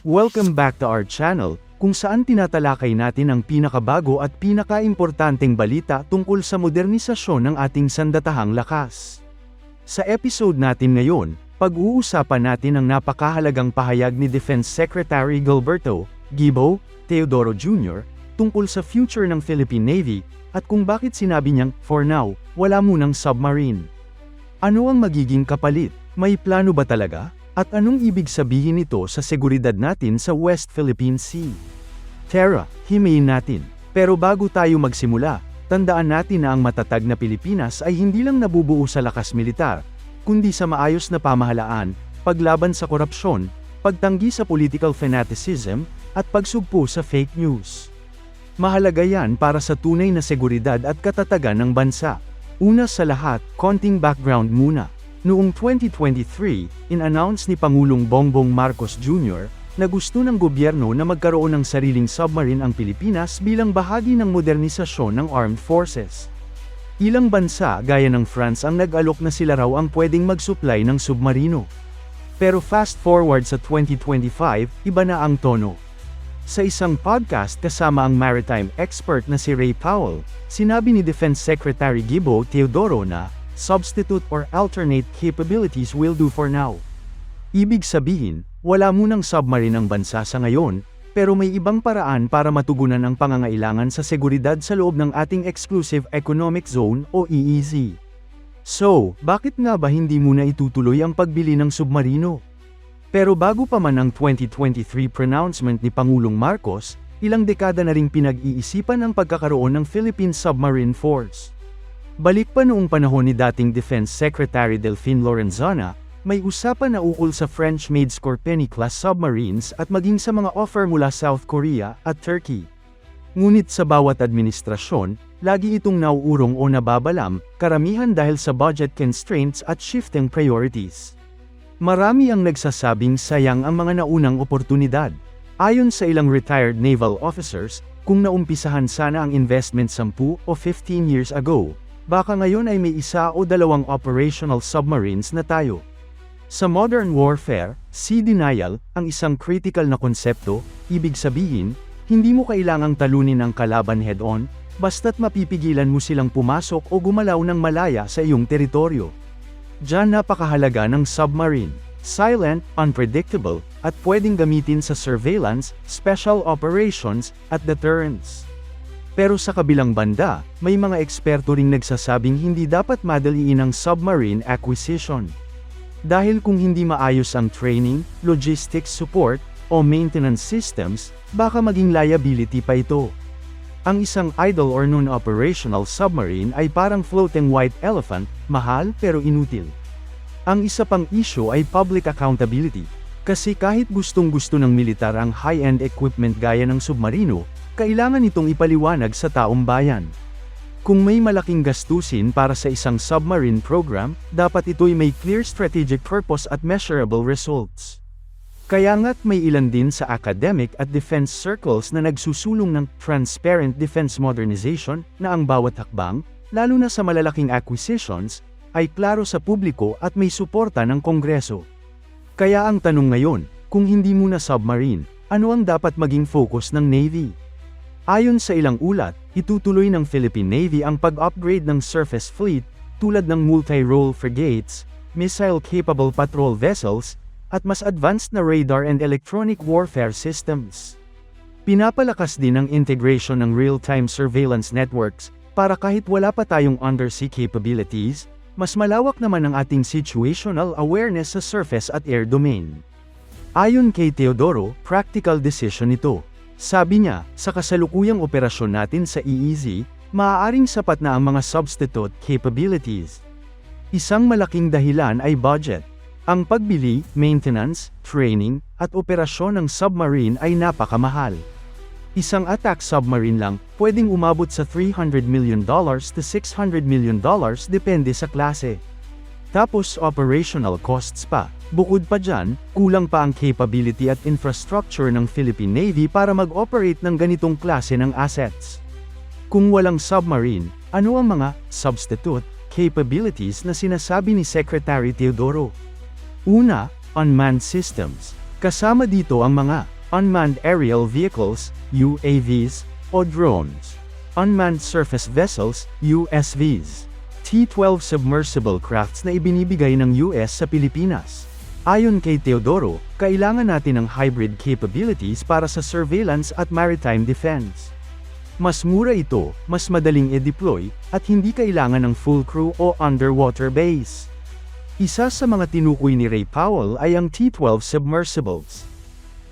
Welcome back to our channel, kung saan tinatalakay natin ang pinakabago at pinakaimportanteng balita tungkol sa modernisasyon ng ating sandatahang lakas. Sa episode natin ngayon, pag-uusapan natin ang napakahalagang pahayag ni Defense Secretary Gilberto Gibo Teodoro Jr. tungkol sa future ng Philippine Navy, at kung bakit sinabi niyang, for now, wala munang submarine. Ano ang magiging kapalit? May plano ba talaga? At anong ibig sabihin nito sa seguridad natin sa West Philippine Sea? Tara, himayin natin. Pero bago tayo magsimula, tandaan natin na ang matatag na Pilipinas ay hindi lang nabubuo sa lakas militar, kundi sa maayos na pamahalaan, paglaban sa korupsyon, pagtanggi sa political fanaticism, at pagsugpo sa fake news. Mahalaga yan para sa tunay na seguridad at katatagan ng bansa. Una sa lahat, konting background muna. Noong 2023, in-announce ni Pangulong Bongbong Marcos Jr. na gusto ng gobyerno na magkaroon ng sariling submarine ang Pilipinas bilang bahagi ng modernisasyon ng armed forces. Ilang bansa gaya ng France ang nag-alok na sila raw ang pwedeng mag-supply ng submarino. Pero fast forward sa 2025, iba na ang tono. Sa isang podcast kasama ang maritime expert na si Ray Powell, sinabi ni Defense Secretary Gibo Teodoro na, substitute or alternate capabilities will do for now. Ibig sabihin, wala munang submarine ang bansa sa ngayon, pero may ibang paraan para matugunan ang pangangailangan sa seguridad sa loob ng ating Exclusive Economic Zone o EEZ. So, bakit nga ba hindi muna itutuloy ang pagbili ng submarino? Pero bago pa man ang 2023 pronouncement ni Pangulong Marcos, ilang dekada na ring pinag-iisipan ang pagkakaroon ng Philippine Submarine Force. Balik pa noong panahon ni dating Defense Secretary Delfin Lorenzana, may usapan na ukol sa French-made Scorpeni-class submarines at maging sa mga offer mula South Korea at Turkey. Ngunit sa bawat administrasyon, lagi itong nauurong o nababalam, karamihan dahil sa budget constraints at shifting priorities. Marami ang nagsasabing sayang ang mga naunang oportunidad. Ayon sa ilang retired naval officers, kung naumpisahan sana ang investment 10 o 15 years ago, baka ngayon ay may isa o dalawang operational submarines na tayo. Sa modern warfare, sea denial, ang isang critical na konsepto, ibig sabihin, hindi mo kailangang talunin ang kalaban head-on, basta't mapipigilan mo silang pumasok o gumalaw ng malaya sa iyong teritoryo. Diyan napakahalaga ng submarine. Silent, unpredictable, at pwedeng gamitin sa surveillance, special operations, at deterrence. Pero sa kabilang banda, may mga eksperto ring nagsasabing hindi dapat madaliin ang submarine acquisition. Dahil kung hindi maayos ang training, logistics support, o maintenance systems, baka maging liability pa ito. Ang isang idle or non-operational submarine ay parang floating white elephant, mahal pero inutil. Ang isa pang issue ay public accountability. Kasi kahit gustong-gusto ng militar ang high-end equipment gaya ng submarino, kailangan itong ipaliwanag sa taong bayan. Kung may malaking gastusin para sa isang submarine program, dapat ito'y may clear strategic purpose at measurable results. Kaya nga't may ilan din sa academic at defense circles na nagsusulong ng transparent defense modernization na ang bawat hakbang, lalo na sa malalaking acquisitions, ay klaro sa publiko at may suporta ng Kongreso. Kaya ang tanong ngayon, kung hindi muna submarine, ano ang dapat maging focus ng Navy? Ayon sa ilang ulat, itutuloy ng Philippine Navy ang pag-upgrade ng surface fleet, tulad ng multi-role frigates, missile-capable patrol vessels, at mas advanced na radar and electronic warfare systems. Pinapalakas din ang integration ng real-time surveillance networks, para kahit wala pa tayong undersea capabilities, mas malawak naman ang ating situational awareness sa surface at air domain. Ayon kay Teodoro, practical decision ito. Sabi niya, sa kasalukuyang operasyon natin sa EEZ, maaaring sapat na ang mga substitute capabilities. Isang malaking dahilan ay budget. Ang pagbili, maintenance, training, at operasyon ng submarine ay napakamahal. Isang attack submarine lang, pwedeng umabot sa $300 million to $600 million depende sa klase. Tapos operational costs pa. Bukod pa dyan, kulang pa ang capability at infrastructure ng Philippine Navy para mag-operate ng ganitong klase ng assets. Kung walang submarine, ano ang mga substitute capabilities na sinasabi ni Secretary Teodoro? Una, unmanned systems. Kasama dito ang mga Unmanned Aerial Vehicles, UAVs, o drones. Unmanned Surface Vessels, USVs. T-12 submersible crafts na ibinibigay ng US sa Pilipinas. Ayon kay Teodoro, kailangan natin ng hybrid capabilities para sa surveillance at maritime defense. Mas mura ito, mas madaling i-deploy, at hindi kailangan ng full crew o underwater base. Isa sa mga tinukoy ni Ray Powell ay ang T-12 submersibles.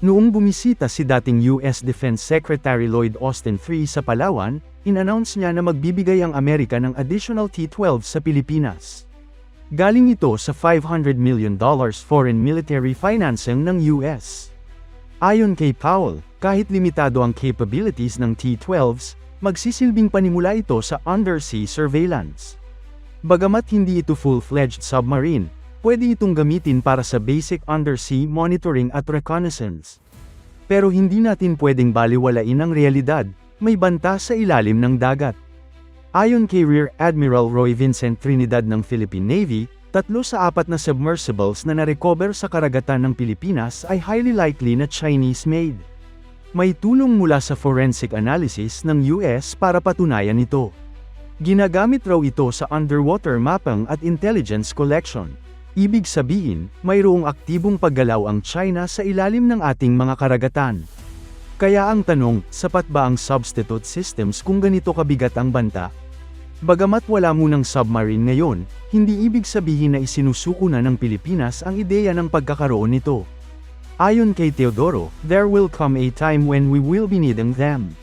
Noong bumisita si dating US Defense Secretary Lloyd Austin III sa Palawan, in-announce niya na magbibigay ang Amerika ng additional T-12 sa Pilipinas. Galing ito sa $500 million foreign military financing ng US. Ayon kay Powell, kahit limitado ang capabilities ng T-12s, magsisilbing panimula ito sa undersea surveillance. Bagamat hindi ito full-fledged submarine, pwede itong gamitin para sa basic undersea monitoring at reconnaissance. Pero hindi natin pwedeng baliwalain ang realidad, may banta sa ilalim ng dagat. Ayon kay Rear Admiral Roy Vincent Trinidad ng Philippine Navy, 3 sa 4 na submersibles na narecover sa karagatan ng Pilipinas ay highly likely na Chinese-made. May tulong mula sa forensic analysis ng US para patunayan ito. Ginagamit raw ito sa underwater mapping at intelligence collection. Ibig sabihin, mayroong aktibong paggalaw ang China sa ilalim ng ating mga karagatan. Kaya ang tanong, sapat ba ang substitute systems kung ganito kabigat ang banta? Bagamat wala munang submarine ngayon, hindi ibig sabihin na isinusuko na ng Pilipinas ang ideya ng pagkakaroon nito. Ayon kay Teodoro, there will come a time when we will be needing them.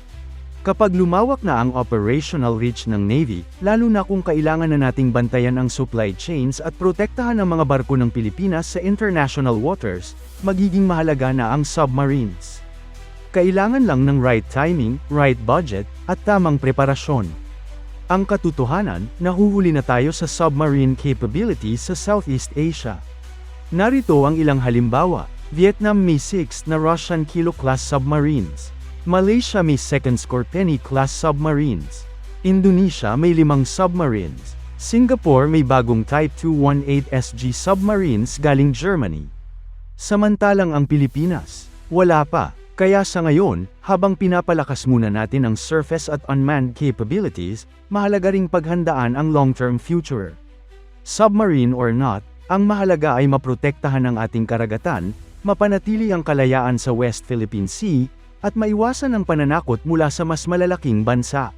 Kapag lumawak na ang operational reach ng Navy, lalo na kung kailangan na nating bantayan ang supply chains at protektahan ang mga barko ng Pilipinas sa international waters, magiging mahalaga na ang submarines. Kailangan lang ng right timing, right budget, at tamang preparasyon. Ang katotohanan, nahuhuli na tayo sa submarine capabilities sa Southeast Asia. Narito ang ilang halimbawa: Vietnam may 6 na Russian Kilo-class submarines. Malaysia may 2nd Skorpeni-class submarines. Indonesia may 5 submarines. Singapore may bagong Type 218 SG submarines galing Germany. Samantalang ang Pilipinas, wala pa. Kaya sa ngayon, habang pinapalakas muna natin ang surface at unmanned capabilities, mahalaga ring paghandaan ang long-term future. Submarine or not, ang mahalaga ay maprotektahan ang ating karagatan, mapanatili ang kalayaan sa West Philippine Sea, at maiwasan ang pananakot mula sa mas malalaking bansa.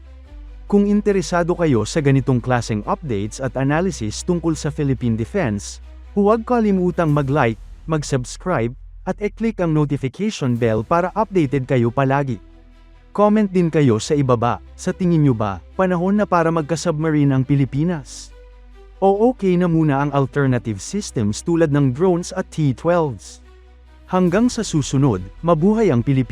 Kung interesado kayo sa ganitong klaseng updates at analysis tungkol sa Philippine Defense, huwag kalimutang mag-like, mag-subscribe, at i-click ang notification bell para updated kayo palagi. Comment din kayo sa ibaba, sa tingin nyo ba, panahon na para magka-submarine ang Pilipinas? O okay na muna ang alternative systems tulad ng drones at T-12s? Hanggang sa susunod, mabuhay ang Pilipinas!